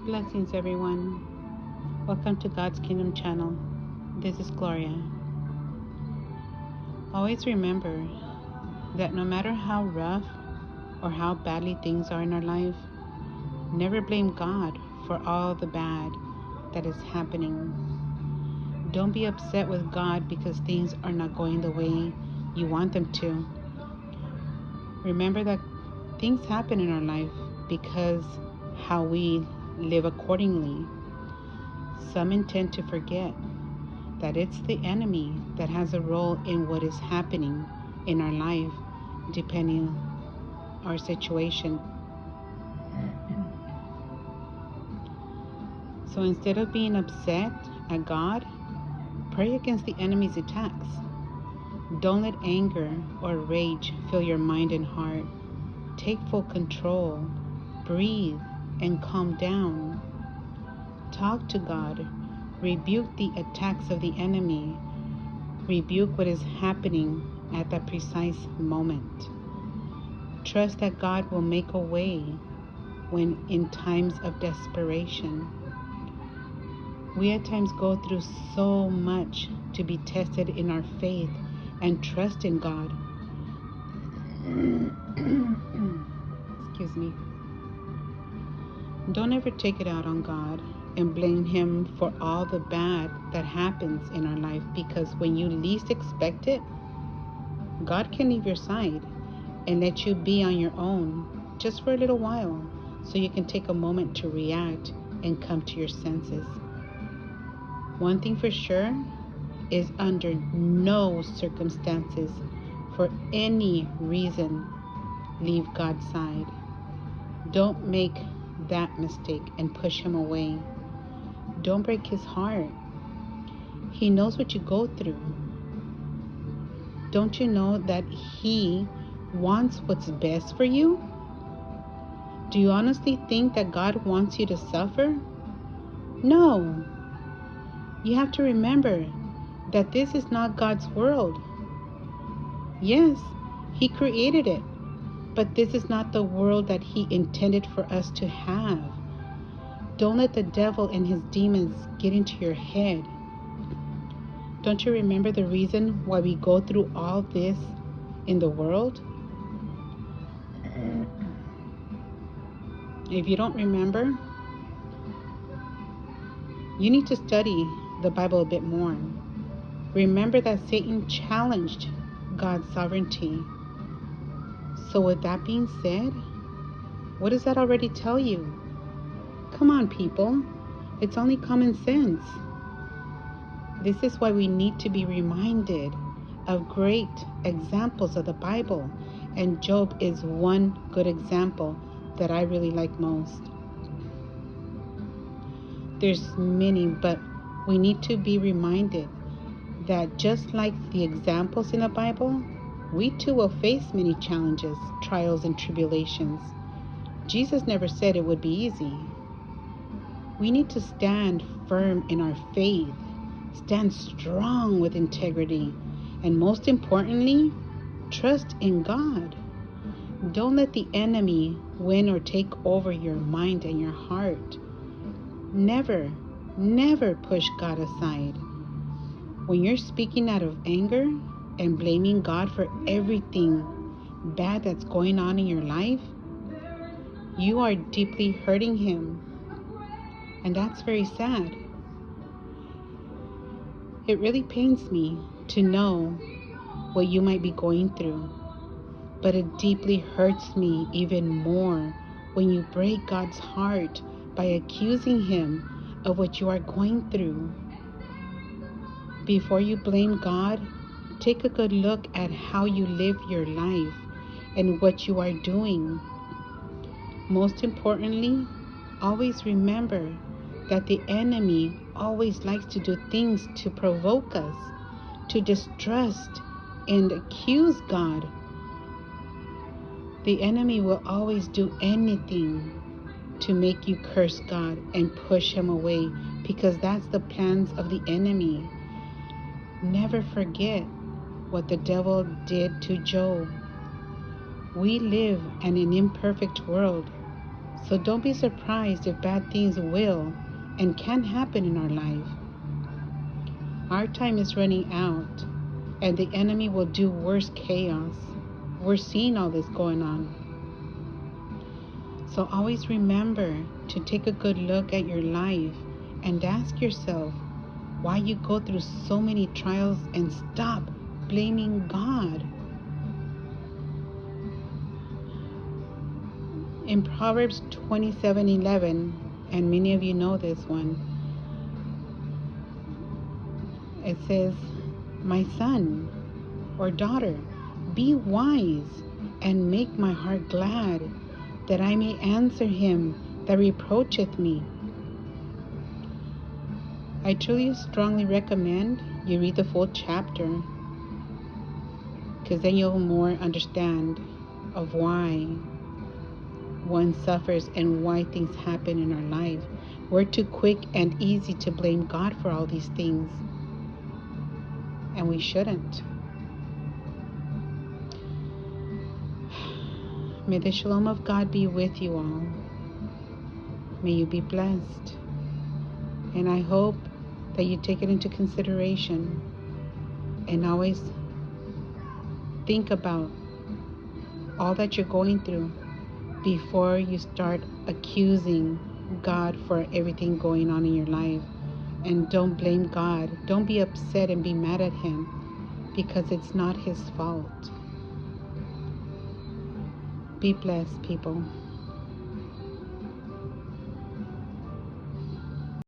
Blessings, everyone. Welcome to God's Kingdom channel. This is Gloria. Always remember that no matter how rough or how badly things are in our life, never blame God for all the bad that is happening. Don't be upset with God because things are not going the way you want them to. Remember that things happen in our life because how we live accordingly. Some intend to forget that it's the enemy that has a role in what is happening in our life, depending on our situation. So instead of being upset at God, pray against the enemy's attacks. Don't let anger or rage fill your mind and heart. Take full control, breathe, and calm down. Talk to God. Rebuke the attacks of the enemy. Rebuke what is happening at that precise moment. Trust that God will make a way when in times of desperation. We at times go through so much to be tested in our faith and trust in God. Excuse me. Don't ever take it out on God and blame Him for all the bad that happens in our life, because when you least expect it, God can leave your side and let you be on your own just for a little while so you can take a moment to react and come to your senses. One thing for sure is under no circumstances, for any reason, leave God's side. Don't make that mistake and push Him away. Don't break His heart. He knows what you go through. Don't you know that He wants what's best for you? Do you honestly think that God wants you to suffer? No. You have to remember that this is not God's world. Yes, He created it, but this is not the world that He intended for us to have. Don't let the devil and his demons get into your head. Don't you remember the reason why we go through all this in the world? If you don't remember, you need to study the Bible a bit more. Remember that Satan challenged God's sovereignty. So with that being said, what does that already tell you? Come on, people. It's only common sense. This is why we need to be reminded of great examples of the Bible, and Job is one good example that I really like most. There's many, but we need to be reminded that just like the examples in the Bible, we too will face many challenges, trials, and tribulations. Jesus never said it would be easy. We need to stand firm in our faith, stand strong with integrity, and most importantly, trust in God. Don't let the enemy win or take over your mind and your heart. Never, never push God aside. When you're speaking out of anger and blaming God for everything bad that's going on in your life, you are deeply hurting Him. And that's very sad. It really pains me to know what you might be going through, but it deeply hurts me even more when you break God's heart by accusing Him of what you are going through. Before you blame God, take a good look at how you live your life and what you are doing. Most importantly, always remember that the enemy always likes to do things to provoke us, to distrust and accuse God. The enemy will always do anything to make you curse God and push Him away, because that's the plans of the enemy. Never forget what the devil did to Job. We live in an imperfect world, So don't be surprised if bad things will and can happen in our life. Our time is running out, and the enemy will do worse chaos. We're seeing all this going on. So always remember to take a good look at your life and ask yourself why you go through so many trials, and stop blaming God. In Proverbs 27:11, and many of you know this one, it says, "My son or daughter, be wise and make my heart glad, that I may answer him that reproacheth me." I truly strongly recommend you read the full chapter, because then you'll more understand of why one suffers and why things happen in our life. We're too quick and easy to blame God for all these things, and we shouldn't. May the shalom of God be with you all. May you be blessed. And I hope that you take it into consideration and always think about all that you're going through before you start accusing God for everything going on in your life. And don't blame God. Don't be upset and be mad at him, because it's not his fault. Be blessed, people.